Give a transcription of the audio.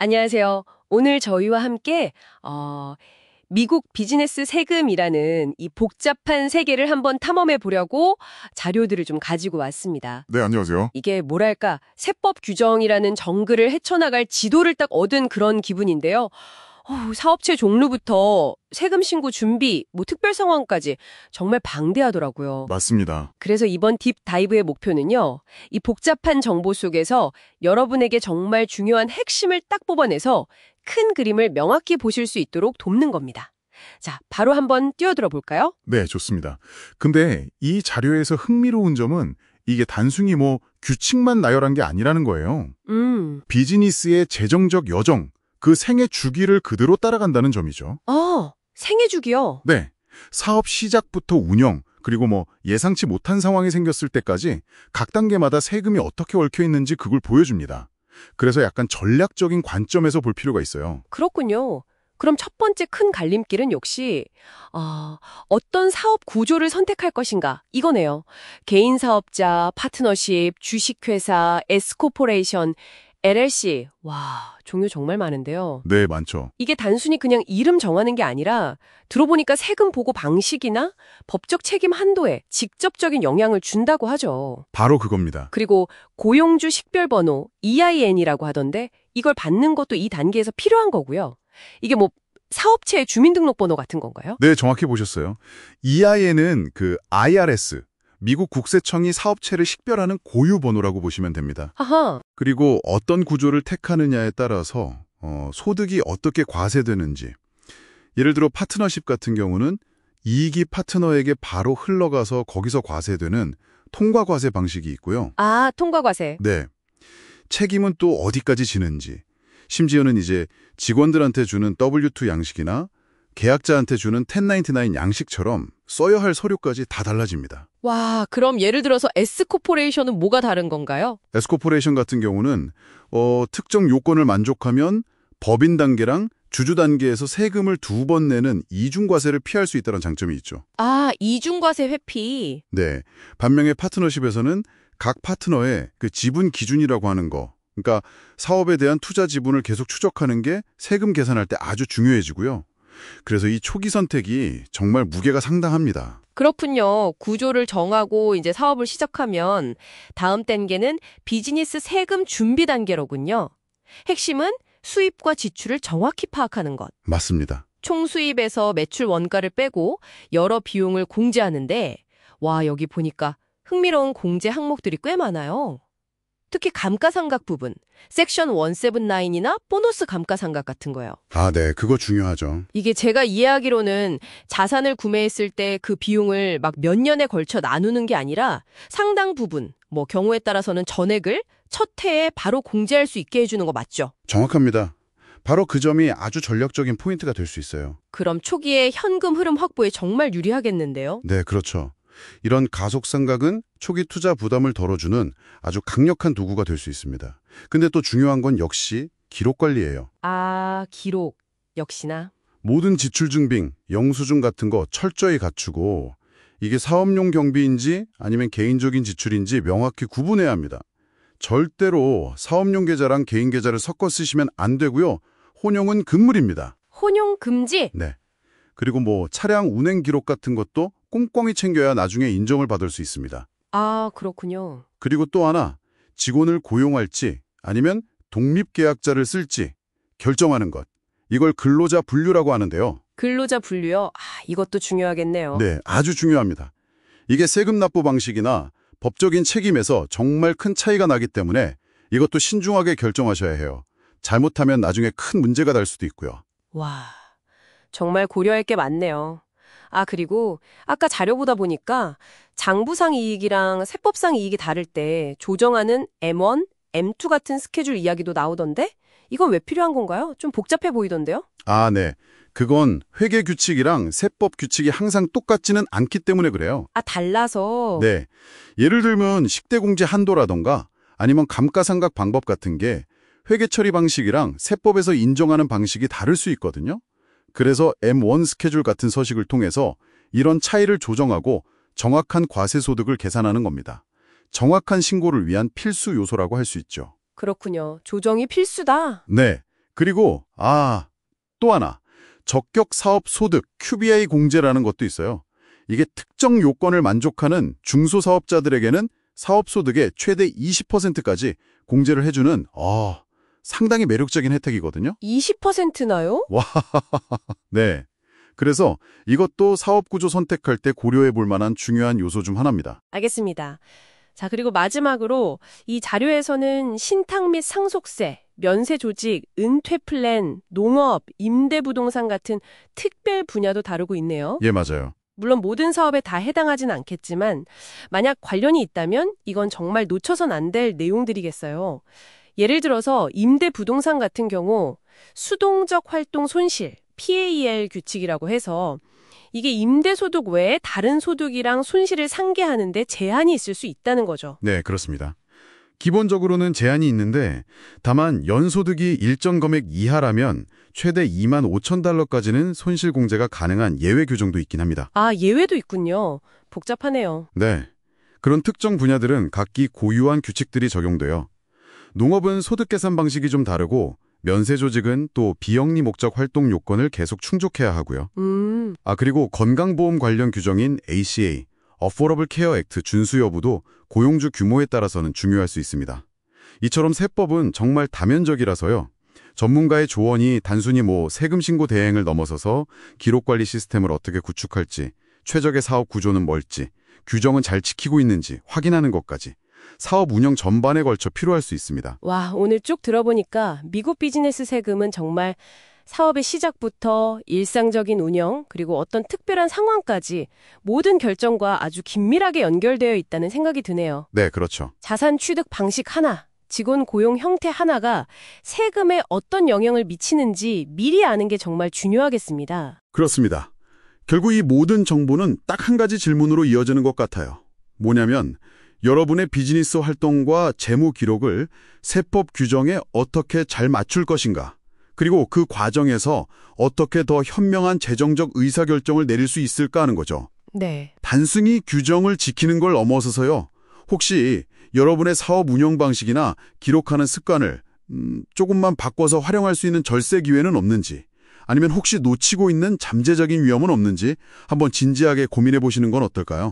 안녕하세요. 오늘 저희와 함께 미국 비즈니스 세금이라는 이 복잡한 세계를 한번 탐험해 보려고 자료들을 좀 가지고 왔습니다. 네, 안녕하세요. 이게 뭐랄까 세법 규정이라는 정글을 헤쳐나갈 지도를 딱 얻은 그런 기분인데요. 사업체 종류부터 세금 신고 준비, 특별 상황까지 정말 방대하더라고요. 맞습니다. 그래서 이번 딥 다이브의 목표는요. 이 복잡한 정보 속에서 여러분에게 정말 중요한 핵심을 딱 뽑아내서 큰 그림을 명확히 보실 수 있도록 돕는 겁니다. 자, 바로 한번 뛰어들어 볼까요? 네, 좋습니다. 근데 이 자료에서 흥미로운 점은 이게 단순히 규칙만 나열한 게 아니라는 거예요. 비즈니스의 재정적 여정, 그 생애 주기를 그대로 따라간다는 점이죠. 생애 주기요? 네, 사업 시작부터 운영, 그리고 예상치 못한 상황이 생겼을 때까지 각 단계마다 세금이 어떻게 얽혀 있는지 그걸 보여줍니다. 그래서 약간 전략적인 관점에서 볼 필요가 있어요. 그렇군요. 그럼 첫 번째 큰 갈림길은 역시 어떤 사업 구조를 선택할 것인가 이거네요. 개인 사업자, 파트너십, 주식회사, S코퍼레이션, LLC. 와, 종류 정말 많은데요. 네, 많죠. 이게 단순히 그냥 이름 정하는 게 아니라 들어보니까 세금 보고 방식이나 법적 책임 한도에 직접적인 영향을 준다고 하죠. 바로 그겁니다. 그리고 고용주 식별번호 EIN이라고 하던데 이걸 받는 것도 이 단계에서 필요한 거고요. 이게 사업체의 주민등록번호 같은 건가요? 네, 정확히 보셨어요. EIN은 그 IRS, 미국 국세청이 사업체를 식별하는 고유 번호라고 보시면 됩니다. 아하. 그리고 어떤 구조를 택하느냐에 따라서 소득이 어떻게 과세되는지, 예를 들어 파트너십 같은 경우는 이익이 파트너에게 바로 흘러가서 거기서 과세되는 통과과세 방식이 있고요. 아, 통과과세. 네, 책임은 또 어디까지 지는지, 심지어는 이제 직원들한테 주는 W2 양식이나 계약자한테 주는 1099 양식처럼 써야 할 서류까지 다 달라집니다. 와, 그럼 예를 들어서 S코퍼레이션은 뭐가 다른 건가요? S코퍼레이션 같은 경우는 특정 요건을 만족하면 법인 단계랑 주주 단계에서 세금을 2번 내는 이중과세를 피할 수 있다는 장점이 있죠. 아, 이중과세 회피. 네, 반면에 파트너십에서는 각 파트너의 그 지분 기준이라고 하는 거, 그러니까 사업에 대한 투자 지분을 계속 추적하는 게 세금 계산할 때 아주 중요해지고요. 그래서 이 초기 선택이 정말 무게가 상당합니다. 그렇군요. 구조를 정하고 이제 사업을 시작하면 다음 단계는 비즈니스 세금 준비 단계로군요. 핵심은 수입과 지출을 정확히 파악하는 것. 맞습니다. 총 수입에서 매출 원가를 빼고 여러 비용을 공제하는데 와, 여기 보니까 흥미로운 공제 항목들이 꽤 많아요. 특히 감가상각 부분, 섹션 179이나 보너스 감가상각 같은 거요. 아, 네, 그거 중요하죠. 이게 제가 이해하기로는 자산을 구매했을 때 그 비용을 막 몇 년에 걸쳐 나누는 게 아니라 상당 부분, 경우에 따라서는 전액을 첫 해에 바로 공제할 수 있게 해주는 거 맞죠? 정확합니다. 바로 그 점이 아주 전략적인 포인트가 될 수 있어요. 그럼 초기에 현금 흐름 확보에 정말 유리하겠는데요? 네, 그렇죠. 이런 가속상각은 초기 투자 부담을 덜어주는 아주 강력한 도구가 될 수 있습니다. 근데 또 중요한 건 역시 기록 관리예요. 아, 기록. 역시나. 모든 지출 증빙, 영수증 같은 거 철저히 갖추고 이게 사업용 경비인지 아니면 개인적인 지출인지 명확히 구분해야 합니다. 절대로 사업용 계좌랑 개인 계좌를 섞어 쓰시면 안 되고요. 혼용은 금물입니다. 혼용 금지? 네. 그리고 차량 운행 기록 같은 것도 꼼꼼히 챙겨야 나중에 인정을 받을 수 있습니다. 아, 그렇군요. 그리고 또 하나, 직원을 고용할지 아니면 독립계약자를 쓸지 결정하는 것. 이걸 근로자 분류라고 하는데요. 근로자 분류요? 아, 이것도 중요하겠네요. 네, 아주 중요합니다. 이게 세금 납부 방식이나 법적인 책임에서 정말 큰 차이가 나기 때문에 이것도 신중하게 결정하셔야 해요. 잘못하면 나중에 큰 문제가 될 수도 있고요. 와, 정말 고려할 게 많네요. 아, 그리고 아까 자료 보다 보니까 장부상 이익이랑 세법상 이익이 다를 때 조정하는 M1, M2 같은 스케줄 이야기도 나오던데? 이건 왜 필요한 건가요? 좀 복잡해 보이던데요? 아, 네. 그건 회계 규칙이랑 세법 규칙이 항상 똑같지는 않기 때문에 그래요. 아, 달라서? 네. 예를 들면 식대공제 한도라던가 아니면 감가상각 방법 같은 게 회계 처리 방식이랑 세법에서 인정하는 방식이 다를 수 있거든요. 그래서 M1 스케줄 같은 서식을 통해서 이런 차이를 조정하고 정확한 과세 소득을 계산하는 겁니다. 정확한 신고를 위한 필수 요소라고 할 수 있죠. 그렇군요. 조정이 필수다. 네. 그리고 또 하나. 적격 사업 소득 QBI 공제라는 것도 있어요. 이게 특정 요건을 만족하는 중소사업자들에게는 사업 소득의 최대 20%까지 공제를 해주는 상당히 매력적인 혜택이거든요. 20%나요? 와, 네. 그래서 이것도 사업 구조 선택할 때 고려해 볼 만한 중요한 요소 중 하나입니다. 알겠습니다. 자, 그리고 마지막으로 이 자료에서는 신탁 및 상속세, 면세 조직, 은퇴 플랜, 농업, 임대부동산 같은 특별 분야도 다루고 있네요. 예, 맞아요. 물론 모든 사업에 다 해당하진 않겠지만 만약 관련이 있다면 이건 정말 놓쳐선 안 될 내용들이겠어요. 예를 들어서 임대부동산 같은 경우 수동적 활동 손실, PAL 규칙이라고 해서 이게 임대소득 외에 다른 소득이랑 손실을 상계하는데 제한이 있을 수 있다는 거죠. 네, 그렇습니다. 기본적으로는 제한이 있는데 다만 연소득이 일정 금액 이하라면 최대 25,000달러까지는 손실 공제가 가능한 예외 규정도 있긴 합니다. 아, 예외도 있군요. 복잡하네요. 네. 그런 특정 분야들은 각기 고유한 규칙들이 적용돼요. 농업은 소득 계산 방식이 좀 다르고 면세 조직은 또 비영리 목적 활동 요건을 계속 충족해야 하고요. 그리고 건강보험 관련 규정인 ACA, Affordable Care Act 준수 여부도 고용주 규모에 따라서는 중요할 수 있습니다. 이처럼 세법은 정말 다면적이라서요. 전문가의 조언이 단순히 세금 신고 대행을 넘어서서 기록관리 시스템을 어떻게 구축할지, 최적의 사업 구조는 뭘지, 규정은 잘 지키고 있는지 확인하는 것까지 사업 운영 전반에 걸쳐 필요할 수 있습니다. 와, 오늘 쭉 들어보니까 미국 비즈니스 세금은 정말 사업의 시작부터 일상적인 운영, 그리고 어떤 특별한 상황까지 모든 결정과 아주 긴밀하게 연결되어 있다는 생각이 드네요. 네, 그렇죠. 자산 취득 방식 하나, 직원 고용 형태 하나가 세금에 어떤 영향을 미치는지 미리 아는 게 정말 중요하겠습니다. 그렇습니다. 결국 이 모든 정보는 딱 한 가지 질문으로 이어지는 것 같아요. 뭐냐면 여러분의 비즈니스 활동과 재무 기록을 세법 규정에 어떻게 잘 맞출 것인가, 그리고 그 과정에서 어떻게 더 현명한 재정적 의사결정을 내릴 수 있을까 하는 거죠. 네. 단순히 규정을 지키는 걸 넘어서서요. 혹시 여러분의 사업 운영 방식이나 기록하는 습관을 조금만 바꿔서 활용할 수 있는 절세 기회는 없는지, 아니면 혹시 놓치고 있는 잠재적인 위험은 없는지 한번 진지하게 고민해 보시는 건 어떨까요?